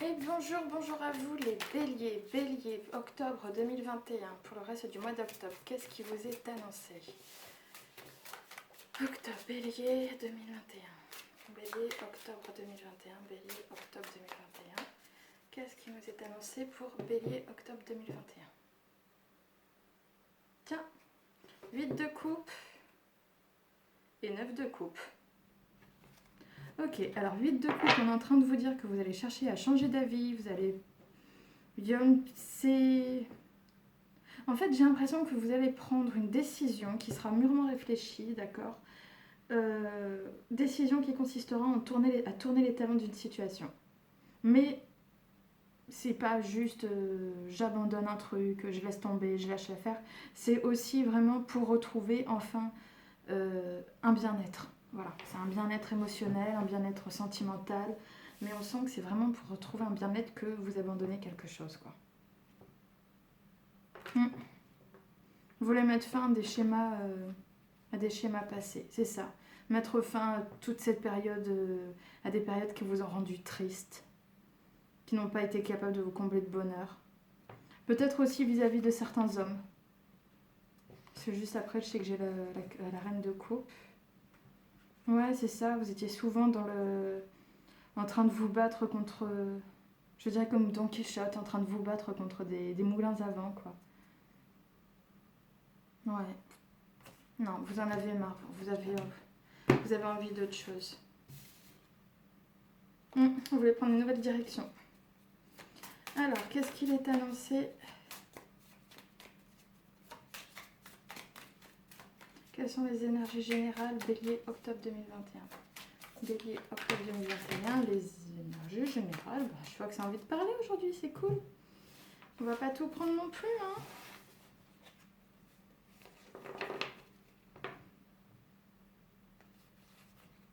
Et bonjour à vous les béliers, octobre 2021, pour le reste du mois d'octobre, qu'est-ce qui vous est annoncé? Octobre, bélier 2021, bélier, octobre 2021, bélier, octobre 2021, qu'est-ce qui nous est annoncé pour bélier, octobre 2021? Tiens, 8 de coupe et 9 de coupe. Ok, alors 8 de coupe, on est en train de vous dire que vous allez chercher à changer d'avis, vous allez... En fait, j'ai l'impression que vous allez prendre une décision qui sera mûrement réfléchie, d'accord, décision qui consistera à tourner les talons d'une situation. Mais c'est pas juste j'abandonne un truc, je laisse tomber, je lâche l'affaire. C'est aussi vraiment pour retrouver enfin un bien-être. Voilà, c'est un bien-être émotionnel, un bien-être sentimental, mais on sent que c'est vraiment pour retrouver un bien-être que vous abandonnez quelque chose, quoi. Vous voulez mettre fin à des schémas passés, c'est ça. Mettre fin à toute cette période, à des périodes qui vous ont rendu triste, qui n'ont pas été capables de vous combler de bonheur. Peut-être aussi vis-à-vis de certains hommes. Parce que juste après, je sais que j'ai la reine de coupe. Ouais, c'est ça, vous étiez souvent en train de vous battre contre... Je dirais comme Don Quichotte, en train de vous battre contre des moulins à vent, quoi. Ouais. Non, vous en avez marre, vous avez envie d'autre chose. Vous voulez prendre une nouvelle direction. Alors, qu'est-ce qu'il est annoncé? Quelles sont les énergies générales Bélier, octobre 2021? Bélier, octobre 2021, les énergies générales. Je vois que ça a envie de parler aujourd'hui, c'est cool. On va pas tout prendre non plus, hein.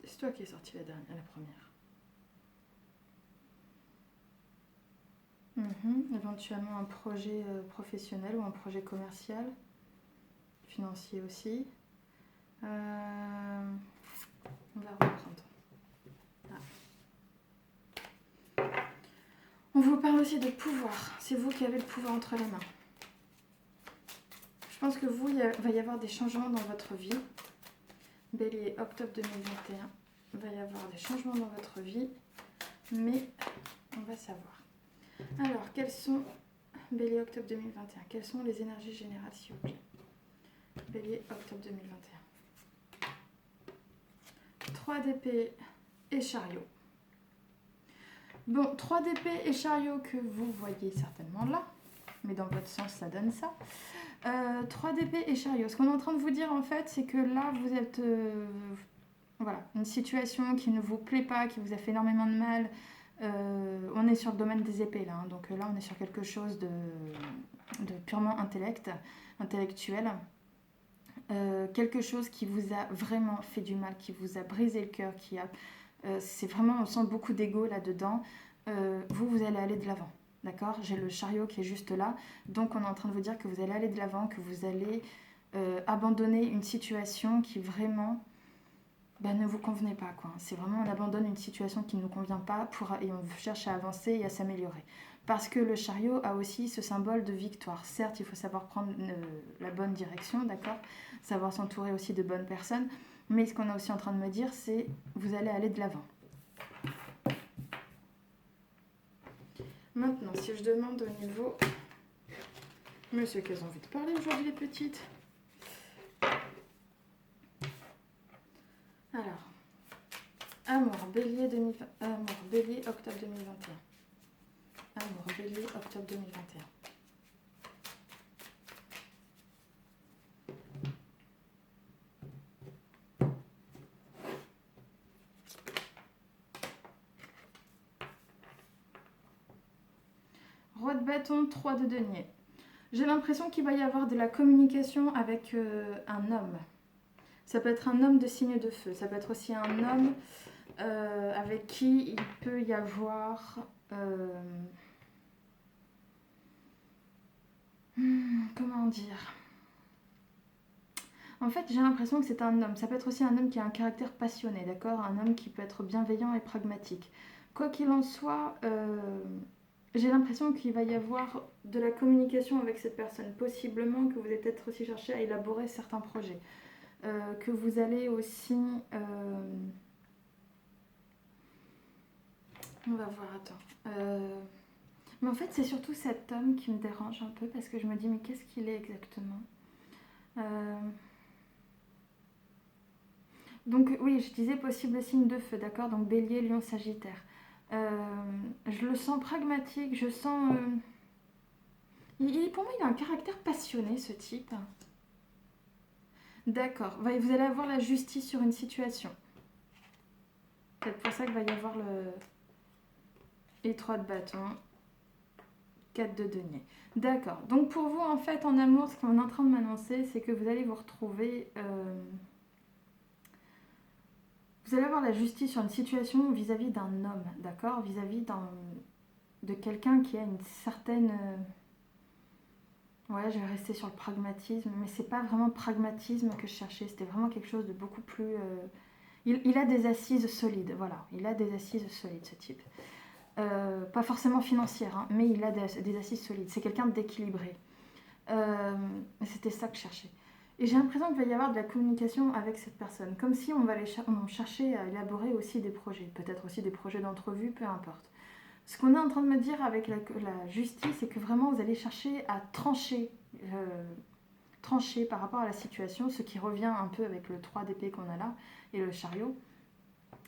C'est toi qui es sortie la première. Éventuellement un projet professionnel ou un projet commercial, financier aussi. On va reprendre. On vous parle aussi de pouvoir. C'est vous qui avez le pouvoir entre les mains. Je pense que vous, il va y avoir des changements dans votre vie. Bélier, octobre 2021. Il va y avoir des changements dans votre vie. Mais on va savoir. Alors, quels sont... Bélier, octobre 2021. Quelles sont les énergies générales, s'il vous plaît? Bélier, octobre 2021. 3 d'épée et chariot. Bon, 3 d'épée et chariot que vous voyez certainement là, mais dans votre sens ça donne ça. 3 d'épée et chariot. Ce qu'on est en train de vous dire en fait, c'est que là vous êtes... voilà, une situation qui ne vous plaît pas, qui vous a fait énormément de mal. On est sur le domaine des épées là, hein, donc là on est sur quelque chose de purement intellectuel. Quelque chose qui vous a vraiment fait du mal, qui vous a brisé le cœur, c'est vraiment, on sent beaucoup d'ego là-dedans. Vous allez aller de l'avant, d'accord? J'ai le chariot qui est juste là, donc on est en train de vous dire que vous allez aller de l'avant, que vous allez abandonner une situation qui vraiment ne vous convenait pas, quoi. C'est vraiment, on abandonne une situation qui ne nous convient pas et on cherche à avancer et à s'améliorer. Parce que le chariot a aussi ce symbole de victoire. Certes, il faut savoir prendre la bonne direction, d'accord? Savoir s'entourer aussi de bonnes personnes. Mais ce qu'on est aussi en train de me dire, c'est vous allez aller de l'avant. Maintenant, si je demande au niveau... Monsieur, qu'elles ont envie de parler aujourd'hui, les petites? Alors, amour, bélier, octobre 2021. Amour, bélier, octobre 2021. Roi de bâton, 3 de denier. J'ai l'impression qu'il va y avoir de la communication avec un homme. Ça peut être un homme de signe de feu. Ça peut être aussi un homme avec qui il peut y avoir... comment dire? En fait, j'ai l'impression que c'est un homme. Ça peut être aussi un homme qui a un caractère passionné, d'accord? Un homme qui peut être bienveillant et pragmatique. Quoi qu'il en soit, j'ai l'impression qu'il va y avoir de la communication avec cette personne. Possiblement que vous allez peut-être aussi chercher à élaborer certains projets. Que vous allez aussi... on va voir, attends. Mais en fait, c'est surtout cet homme qui me dérange un peu parce que je me dis, mais qu'est-ce qu'il est exactement? Donc oui, je disais possible signe de feu, d'accord? Donc Bélier, Lion, Sagittaire. Je le sens pragmatique, je sens... pour moi, il a un caractère passionné, ce type. D'accord. Vous allez avoir la justice sur une situation. C'est pour ça qu'il va y avoir les 3 de bâton, 4 de denier. D'accord. Donc pour vous, en fait, en amour, ce qu'on est en train de m'annoncer, c'est que vous allez vous retrouver... vous allez avoir la justice sur une situation vis-à-vis d'un homme, d'accord? Vis-à-vis de quelqu'un qui a une certaine... ouais, je vais rester sur le pragmatisme, mais c'est pas vraiment pragmatisme que je cherchais, c'était vraiment quelque chose de beaucoup plus... Il a des assises solides, voilà. Il a des assises solides, ce type. Pas forcément financières, hein, mais il a des assises solides. C'est quelqu'un d'équilibré. C'était ça que je cherchais. Et j'ai l'impression qu'il va y avoir de la communication avec cette personne. Comme si on cherchait à élaborer aussi des projets. Peut-être aussi des projets d'entrevue, peu importe. Ce qu'on est en train de me dire avec la justice, c'est que vraiment vous allez chercher à trancher par rapport à la situation, ce qui revient un peu avec le 3 d'épée qu'on a là et le chariot.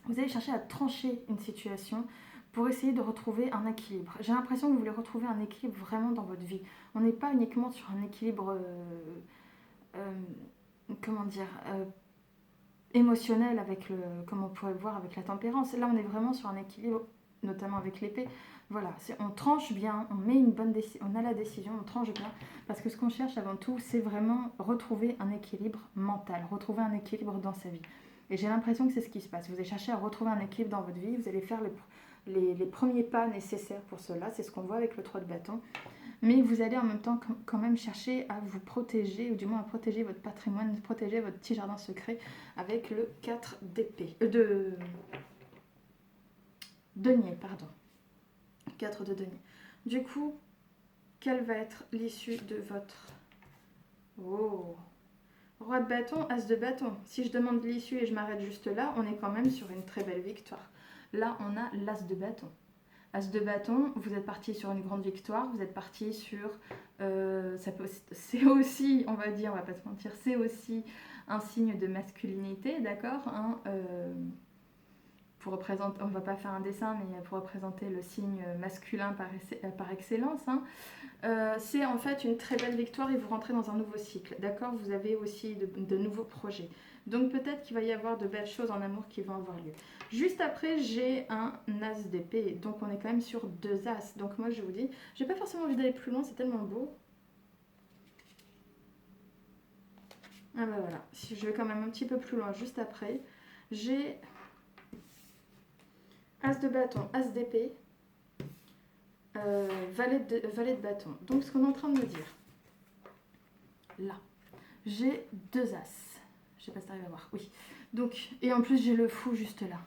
Vous allez chercher à trancher une situation pour essayer de retrouver un équilibre. J'ai l'impression que vous voulez retrouver un équilibre vraiment dans votre vie. On n'est pas uniquement sur un équilibre, comment dire, émotionnel avec comme on pourrait le voir avec la tempérance. Là, on est vraiment sur un équilibre, notamment avec l'épée. Voilà, on tranche bien, on met une bonne on a la décision, on tranche bien, parce que ce qu'on cherche avant tout, c'est vraiment retrouver un équilibre mental, retrouver un équilibre dans sa vie. Et j'ai l'impression que c'est ce qui se passe. Vous allez chercher à retrouver un équilibre dans votre vie, vous allez faire les premiers pas nécessaires pour cela, c'est ce qu'on voit avec le 3 de bâton. Mais vous allez en même temps quand même chercher à vous protéger, ou du moins à protéger votre patrimoine, protéger votre petit jardin secret avec le 4 d'épée. De denier, pardon. 4 de denier. Du coup, quelle va être l'issue de votre... Oh, Roi de bâton, As de bâton. Si je demande l'issue et je m'arrête juste là, on est quand même sur une très belle victoire. Là, on a l'As de bâton. As de bâton, vous êtes parti sur une grande victoire, vous êtes parti sur... c'est aussi, on va dire, on va pas se mentir, c'est aussi un signe de masculinité, d'accord, hein, pour représenter, on va pas faire un dessin, mais pour représenter le signe masculin par excellence, hein. C'est en fait une très belle victoire et vous rentrez dans un nouveau cycle, d'accord? Vous avez aussi de nouveaux projets. Donc peut-être qu'il va y avoir de belles choses en amour qui vont avoir lieu. Juste après, j'ai un As d'épée, donc on est quand même sur 2 As. Donc moi je vous dis, j'ai pas forcément envie d'aller plus loin, c'est tellement beau. Ah bah voilà, si je vais quand même un petit peu plus loin juste après, j'ai As de bâton, As d'épée, valet de bâton. Donc ce qu'on est en train de me dire, là, j'ai 2 As. Je sais pas si tu arrives à voir, oui. Donc, et en plus j'ai le fou juste là.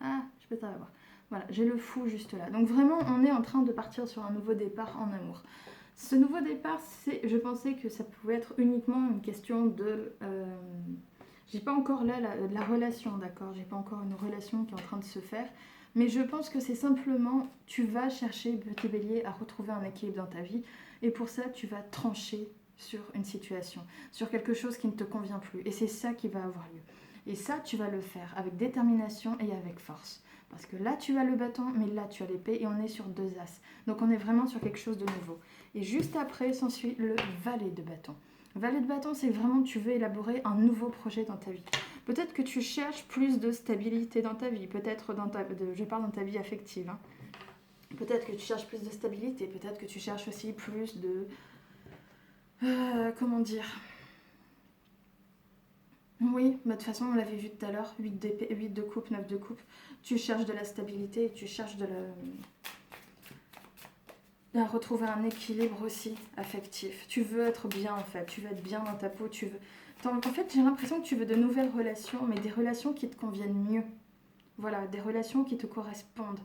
Ah, je sais pas si tu arrives à voir. Voilà, j'ai le fou juste là. Donc vraiment, on est en train de partir sur un nouveau départ en amour. Ce nouveau départ, je pensais que ça pouvait être uniquement une question de... j'ai pas encore là la relation, d'accord? J'ai pas encore une relation qui est en train de se faire. Mais je pense que c'est simplement, tu vas chercher, petit bélier, à retrouver un équilibre dans ta vie. Et pour ça, tu vas trancher sur une situation, sur quelque chose qui ne te convient plus. Et c'est ça qui va avoir lieu. Et ça, tu vas le faire avec détermination et avec force. Parce que là, tu as le bâton, mais là, tu as l'épée et on est sur 2 As. Donc, on est vraiment sur quelque chose de nouveau. Et juste après, s'ensuit le valet de bâton. Valet de bâton, c'est vraiment tu veux élaborer un nouveau projet dans ta vie. Peut-être que tu cherches plus de stabilité dans ta vie. Peut-être je parle dans ta vie affective. Hein. Peut-être que tu cherches plus de stabilité. Peut-être que tu cherches aussi plus de... comment dire? Oui, bah, de toute façon, on l'avait vu tout à l'heure, 8 de coupe, 9 de coupe. Tu cherches de la stabilité et tu cherches à retrouver un équilibre aussi affectif. Tu veux être bien en fait, tu veux être bien dans ta peau, tu veux... En fait, j'ai l'impression que tu veux de nouvelles relations, mais des relations qui te conviennent mieux. Voilà, des relations qui te correspondent.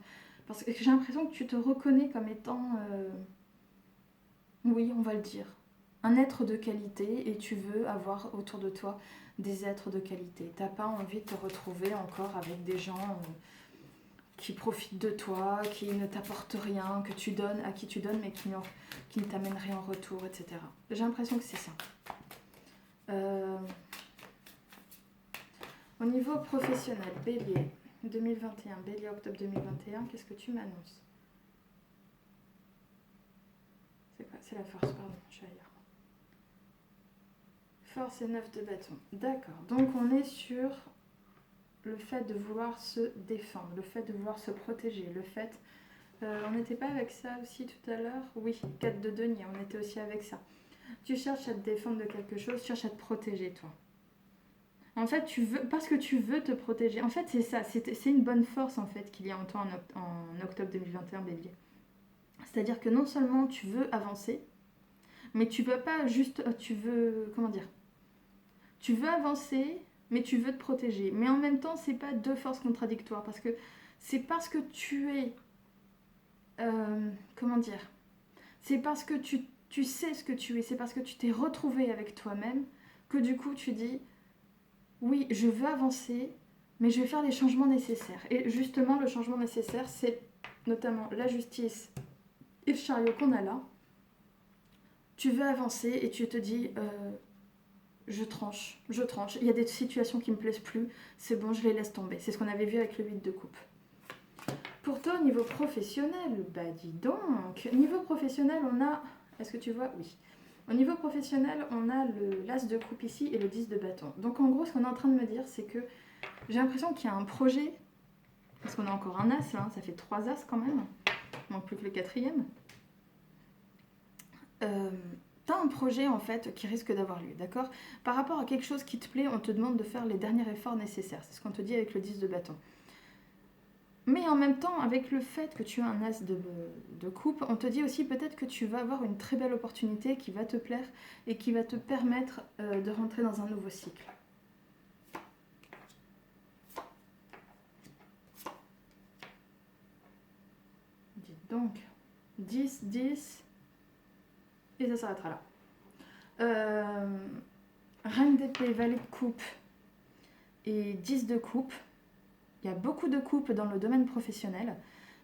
Parce que j'ai l'impression que tu te reconnais comme étant, oui, on va le dire, un être de qualité et tu veux avoir autour de toi des êtres de qualité. T'as pas envie de te retrouver encore avec des gens qui profitent de toi, qui ne t'apportent rien, que tu donnes, à qui tu donnes, mais qui ne t'amènent rien en retour, etc. J'ai l'impression que c'est ça. Au niveau professionnel, Bélier, 2021, Bélier, octobre 2021, qu'est-ce que tu m'annonces? C'est quoi? C'est la force, pardon, je suis ailleurs. Force et 9 de bâton. D'accord, donc on est sur le fait de vouloir se défendre, le fait de vouloir se protéger, le fait... on n'était pas avec ça aussi tout à l'heure? Oui, 4 de denier, on était aussi avec ça. Tu cherches à te défendre de quelque chose, tu cherches à te protéger, toi. En fait, tu veux, parce que tu veux te protéger. En fait, c'est ça, c'est une bonne force en fait qu'il y a en toi en octobre 2021, Bélier. C'est-à-dire que non seulement tu veux avancer, mais tu veux pas juste, tu veux, comment dire, tu veux avancer, mais tu veux te protéger. Mais en même temps, c'est pas deux forces contradictoires parce que c'est parce que tu es, comment dire, c'est parce que tu sais ce que tu es, c'est parce que tu t'es retrouvé avec toi-même que du coup tu dis oui, je veux avancer, mais je vais faire les changements nécessaires. Et justement, le changement nécessaire, c'est notamment la justice et le chariot qu'on a là. Tu veux avancer et tu te dis, je tranche, je tranche. Il y a des situations qui me plaisent plus, c'est bon, je les laisse tomber. C'est ce qu'on avait vu avec le 8 de coupe. Pour toi, au niveau professionnel, bah dis donc. Niveau professionnel, on a... Est-ce que tu vois? Oui. Au niveau professionnel, on a l'as de coupe ici et le 10 de bâton. Donc en gros, ce qu'on est en train de me dire, c'est que j'ai l'impression qu'il y a un projet, parce qu'on a encore un as là, ça fait 3 as quand même, il manque plus que le quatrième. T'as un projet en fait qui risque d'avoir lieu, d'accord? Par rapport à quelque chose qui te plaît, on te demande de faire les derniers efforts nécessaires, c'est ce qu'on te dit avec le 10 de bâton. Mais en même temps, avec le fait que tu as un as de coupe, on te dit aussi peut-être que tu vas avoir une très belle opportunité qui va te plaire et qui va te permettre de rentrer dans un nouveau cycle. Dites donc, 10, 10, et ça s'arrêtera là. Reine d'épée, valet de coupe et 10 de coupe. Il y a beaucoup de coupes dans le domaine professionnel.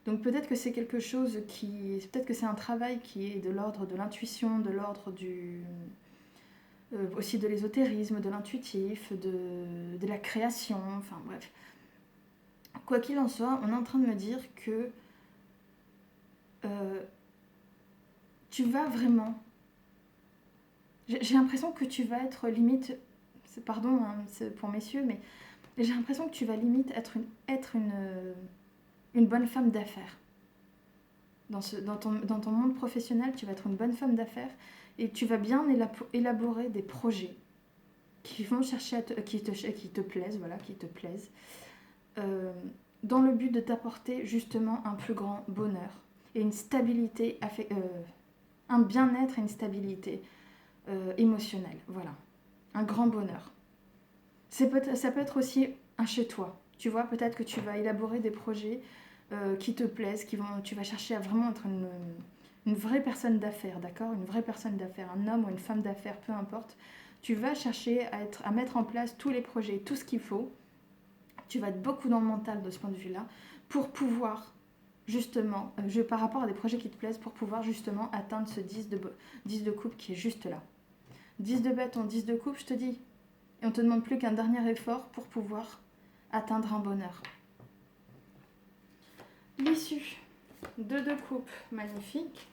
Donc peut-être que c'est quelque chose qui... Peut-être que c'est un travail qui est de l'ordre de l'intuition, de l'ordre du... aussi de l'ésotérisme, de l'intuitif, de la création, enfin bref. Quoi qu'il en soit, on est en train de me dire que tu vas vraiment... J'ai l'impression que tu vas être limite... Pardon, hein, c'est pour messieurs, mais j'ai l'impression que tu vas limite être une bonne femme d'affaires. Dans ton monde professionnel, tu vas être une bonne femme d'affaires et tu vas bien élaborer des projets qui vont chercher qui te plaisent, voilà, qui te plaisent, dans le but de t'apporter justement un plus grand bonheur et une stabilité, un bien-être et une stabilité émotionnelle, voilà, un grand bonheur. Ça peut être aussi un chez toi, tu vois, peut-être que tu vas élaborer des projets qui te plaisent, tu vas chercher à vraiment être une vraie personne d'affaires, d'accord? Une vraie personne d'affaires, un homme ou une femme d'affaires, peu importe. Tu vas chercher à mettre en place tous les projets, tout ce qu'il faut. Tu vas être beaucoup dans le mental de ce point de vue-là pour pouvoir justement, par rapport à des projets qui te plaisent, pour pouvoir justement atteindre ce 10 de coupe qui est juste là. 10 de bâton, 10 de coupe, je te dis. Et on te demande plus qu'un dernier effort pour pouvoir atteindre un bonheur. L'issue, 2 de coupe, magnifique.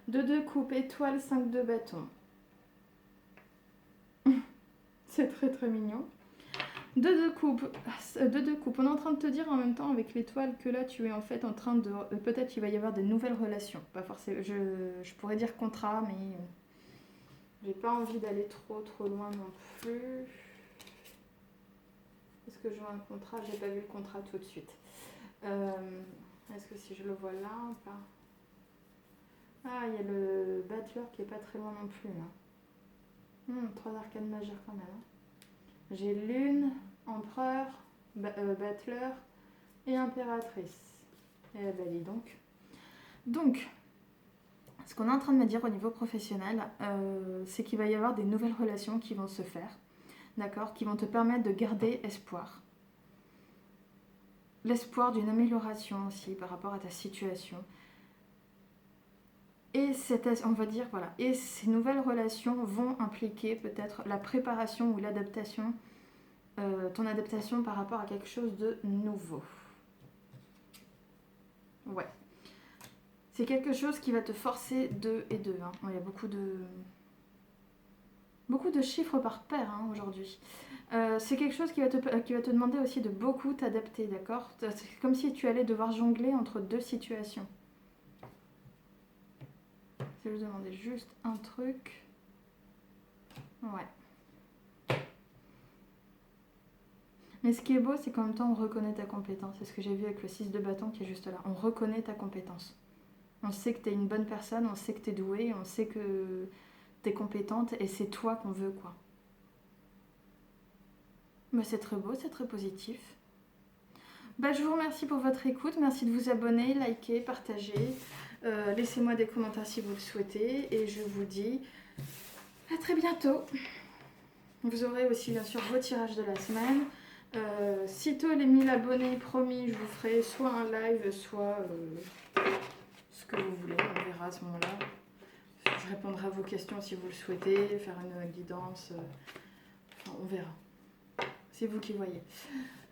2 de coupe, étoile, 5 de bâton. C'est très très mignon. 2 de coupe, on est en train de te dire en même temps avec l'étoile que là tu es en fait en train de... Peut-être il va y avoir des nouvelles relations. Pas forcément, je pourrais dire contrat, mais j'ai pas envie d'aller trop loin non plus. Est-ce que je vois un contrat? J'ai pas vu le contrat tout de suite. Est-ce que si je le vois là ou pas? Ah, il y a le battleur qui est pas très loin non plus là. 3 arcanes majeures quand même. J'ai lune, empereur, battleur et impératrice. Eh ben dis donc. Donc, ce qu'on est en train de me dire au niveau professionnel, c'est qu'il va y avoir des nouvelles relations qui vont se faire, d'accord, qui vont te permettre de garder espoir. L'espoir d'une amélioration aussi par rapport à ta situation. Et on va dire, voilà, et ces nouvelles relations vont impliquer peut-être la préparation ou l'adaptation, ton adaptation par rapport à quelque chose de nouveau. Ouais. C'est quelque chose qui va te forcer 2 et 2. Hein. Il y a beaucoup de chiffres par paire hein, aujourd'hui. C'est quelque chose qui va te demander aussi de beaucoup t'adapter, d'accord? C'est comme si tu allais devoir jongler entre 2 situations. Je vais demander juste un truc. Ouais. Mais ce qui est beau, c'est qu'en même temps, on reconnaît ta compétence. C'est ce que j'ai vu avec le 6 de bâton qui est juste là. On reconnaît ta compétence. On sait que tu es une bonne personne, on sait que tu es douée, on sait que tu es compétente et c'est toi qu'on veut, quoi. Bah, c'est très beau, c'est très positif. Bah, je vous remercie pour votre écoute. Merci de vous abonner, liker, partager. Laissez-moi des commentaires si vous le souhaitez. Et je vous dis à très bientôt. Vous aurez aussi bien sûr vos tirages de la semaine. Sitôt les 1000 abonnés, promis, je vous ferai soit un live, soit ce que vous voulez. On verra à ce moment-là. Je répondrai à vos questions si vous le souhaitez, faire une guidance. Enfin, on verra. C'est vous qui voyez.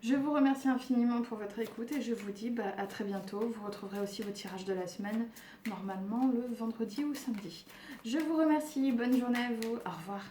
Je vous remercie infiniment pour votre écoute et je vous dis à très bientôt. Vous retrouverez aussi vos tirages de la semaine, normalement le vendredi ou samedi. Je vous remercie. Bonne journée à vous. Au revoir.